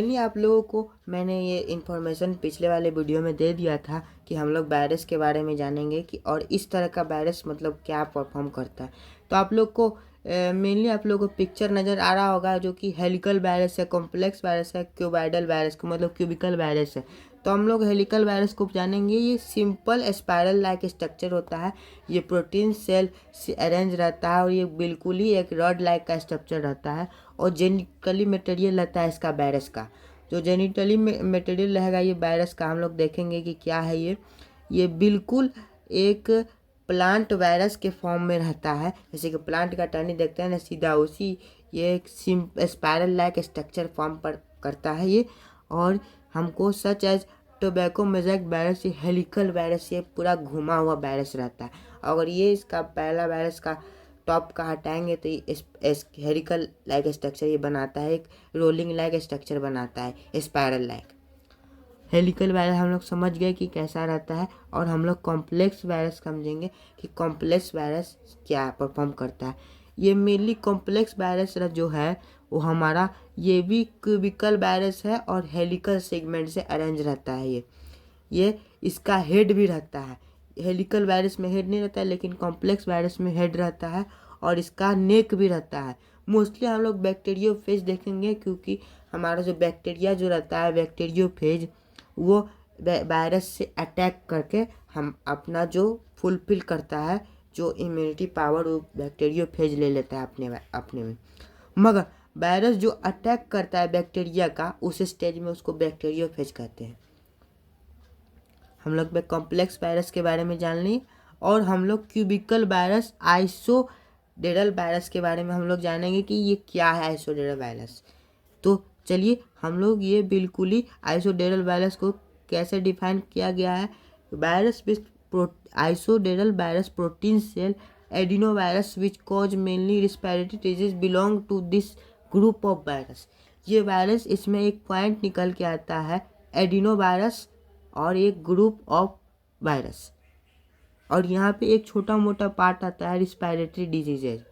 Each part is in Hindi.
फाइनली आप लोगों को मैंने ये इन्फॉर्मेशन पिछले वाले वीडियो में दे दिया था कि हम लोग वायरस के बारे में जानेंगे कि और इस तरह का वायरस मतलब क्या परफॉर्म करता है। तो आप लोग को मेनली आप लोगों को पिक्चर नज़र आ रहा होगा जो कि हेलिकल वायरस है, कॉम्प्लेक्स वायरस है, क्यूबाइडल वायरस को मतलब क्यूबिकल वायरस है। तो हम लोग हेलिकल वायरस को जानेंगे। ये सिंपल स्पाइरल लाइक स्ट्रक्चर होता है, ये प्रोटीन सेल से अरेंज रहता है और ये बिल्कुल ही एक रॉड लाइक का स्ट्रक्चर रहता है और जेनेटिकली मटेरियल रहता है इसका वायरस का। जो जेनेटिकली मटेरियल रहेगा ये वायरस का, हम लोग देखेंगे कि क्या है ये बिल्कुल एक प्लांट वायरस के फॉर्म में रहता है। जैसे कि प्लांट का टहनी देखते हैं ना सीधा, उसी ये एक स्पाइरल लाइक स्ट्रक्चर फॉर्म पर करता है ये। और हमको such as tobacco mosaic virus, ये हेलिकल वायरस, ये पूरा घुमा हुआ वायरस रहता है। अगर ये इसका पहला वायरस का टॉप का हटाएंगे तो इस हेलिकल लाइक स्ट्रक्चर ये बनाता है, एक रोलिंग लाइक स्ट्रक्चर बनाता है स्पाइरल लाइक। हेलिकल वायरस हम लोग समझ गए कि कैसा रहता है। और हम लोग कॉम्प्लेक्स वायरस समझेंगे कि कॉम्प्लेक्स वायरस क्या परफॉर्म करता है। ये मेनली कॉम्प्लेक्स वायरस जो है वो हमारा ये भी क्यूबिकल वायरस है और हेलिकल सेगमेंट से अरेंज रहता है। ये इसका हेड भी रहता है। हेलिकल वायरस में हेड नहीं रहता है, लेकिन कॉम्प्लेक्स वायरस में हेड रहता है और इसका नेक भी रहता है। मोस्टली हम लोग बैक्टीरियोफेज देखेंगे क्योंकि हमारा जो बैक्टीरिया जो रहता है बैक्टीरियोफेज, वो वायरस से अटैक करके हम अपना जो फुलफिल करता है, जो इम्यूनिटी पावर वो बैक्टीरियोफेज ले लेता है अपने में। मगर वायरस जो अटैक करता है बैक्टीरिया का, उस स्टेज में उसको बैक्टीरियोफेज कहते हैं। हम लोग पे कॉम्प्लेक्स वायरस के बारे में जान ली और हम लोग क्यूबिकल वायरस, आइसोडेरल वायरस के बारे में हम लोग जानेंगे कि ये क्या है आइसोडेरल वायरस। तो चलिए हम लोग ये बिल्कुल ही आइसोडेरल वायरस को कैसे डिफाइन किया गया है। Virus icosahedral virus protein cell adeno virus which cause mainly respiratory disease belong to this group of virus. ये वायरस, इसमें एक पॉइंट निकल के आता है, एडिनो वायरस और एक ग्रुप ऑफ वायरस, और यहाँ पे एक छोटा मोटा पार्ट आता है रिस्पिरेटरी डिजीजेज।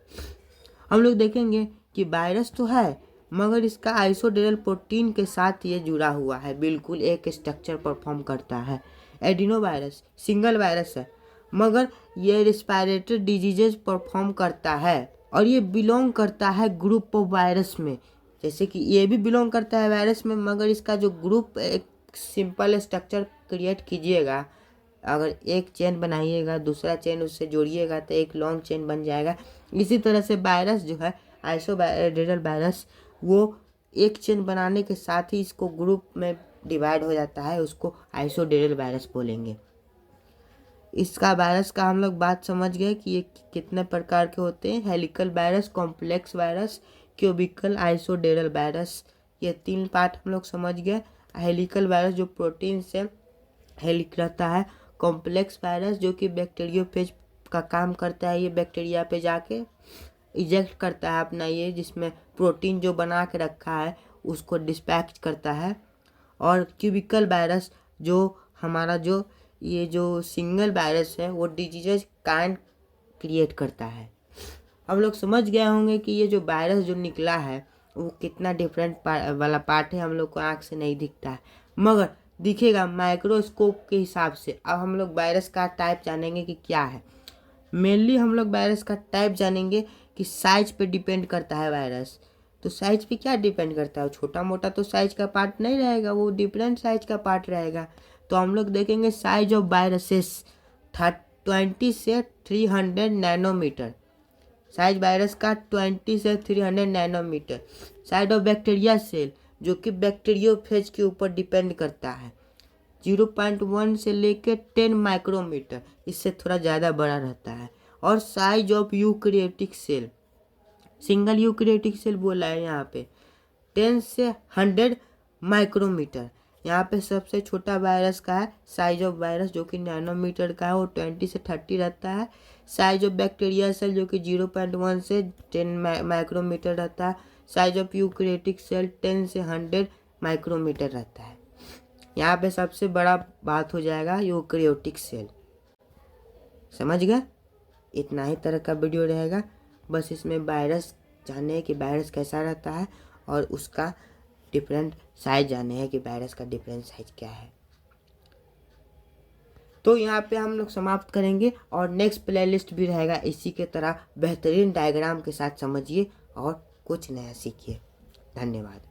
हम लोग देखेंगे कि वायरस तो है मगर इसका आइसोडेरल प्रोटीन के साथ ये जुड़ा हुआ है, बिल्कुल एक स्ट्रक्चर परफॉर्म करता है। एडिनो वायरस सिंगल वायरस है मगर ये रिस्पिरेटरी डिजीजेज परफॉर्म करता है और ये बिलोंग करता है ग्रुप ऑफ वायरस में। जैसे कि ये भी बिलोंग करता है वायरस में, मगर इसका जो ग्रुप एक सिंपल स्ट्रक्चर क्रिएट कीजिएगा, अगर एक चेन बनाइएगा दूसरा चेन उससे जोड़िएगा तो एक लॉन्ग चेन बन जाएगा। इसी तरह से वायरस जो है आइसोडेरल वायरस, वो एक चेन बनाने के साथ ही इसको ग्रुप में डिवाइड हो जाता है, उसको आइसोडेरल वायरस बोलेंगे। इसका वायरस का हम लोग बात समझ गए कि ये कितने प्रकार के होते हैं। Helical virus, complex virus, cubical, icosahedral virus, ये 3 पार्ट हम लोग समझ गए। हेलिकल वायरस जो प्रोटीन से हेलिक रहता है, कॉम्प्लेक्स वायरस जो कि बैक्टीरियोफेज का काम करता है, ये बैक्टीरिया पे जाके इजेक्ट करता है अपना ये जिसमें प्रोटीन जो बना के रखा है उसको डिस्पैच करता है। और क्यूबिकल वायरस जो हमारा जो ये जो सिंगल वायरस है वो डिजीज काइंड क्रिएट करता है। हम लोग समझ गए होंगे कि ये जो वायरस जो निकला है वो कितना डिफरेंट वाला पार्ट है, हम लोग को आँख से नहीं दिखता है मगर दिखेगा माइक्रोस्कोप के हिसाब से। अब हम लोग वायरस का टाइप जानेंगे कि क्या है। मेनली हम लोग वायरस का टाइप जानेंगे कि साइज पे डिपेंड करता है वायरस। तो साइज पे क्या डिपेंड करता है, छोटा मोटा तो साइज का पार्ट नहीं रहेगा, वो डिफरेंट साइज का पार्ट रहेगा। तो हम लोग देखेंगे साइज ऑफ वायरसेस 20 से 300 नैनोमीटर, साइज वायरस का 20 से 300 nanometre. Size of bacteria cell जो कि बैक्टीरियोफेज के ऊपर डिपेंड करता है, 0.1 से लेकर 10 माइक्रोमीटर, इससे थोड़ा ज़्यादा बड़ा रहता है। और size of eukaryotic cell, single eukaryotic cell बोला है यहाँ पे, 10 से 100 माइक्रोमीटर। यहाँ पे सबसे छोटा वायरस का है साइज ऑफ वायरस जो कि नैनोमीटर का है, वो 20 से 30 रहता है। साइज ऑफ बैक्टीरिया सेल जो कि 0.1 से 10 माइक्रोमीटर रहता है। साइज ऑफ यूकैरियोटिक सेल 10 से 100 माइक्रोमीटर रहता है। यहाँ पे सबसे बड़ा बात हो जाएगा यूकैरियोटिक सेल। समझ गए? इतना ही तरह का वीडियो रहेगा, बस इसमें वायरस जाने कि वायरस कैसा रहता है और उसका डिफरेंट साइज जाने हैं कि बैरस का डिफरेंट साइज क्या है। तो यहाँ पे हम लोग समाप्त करेंगे और नेक्स्ट प्लेलिस्ट भी रहेगा इसी के तरह बेहतरीन डायग्राम के साथ। समझिए और कुछ नया सीखिए। धन्यवाद।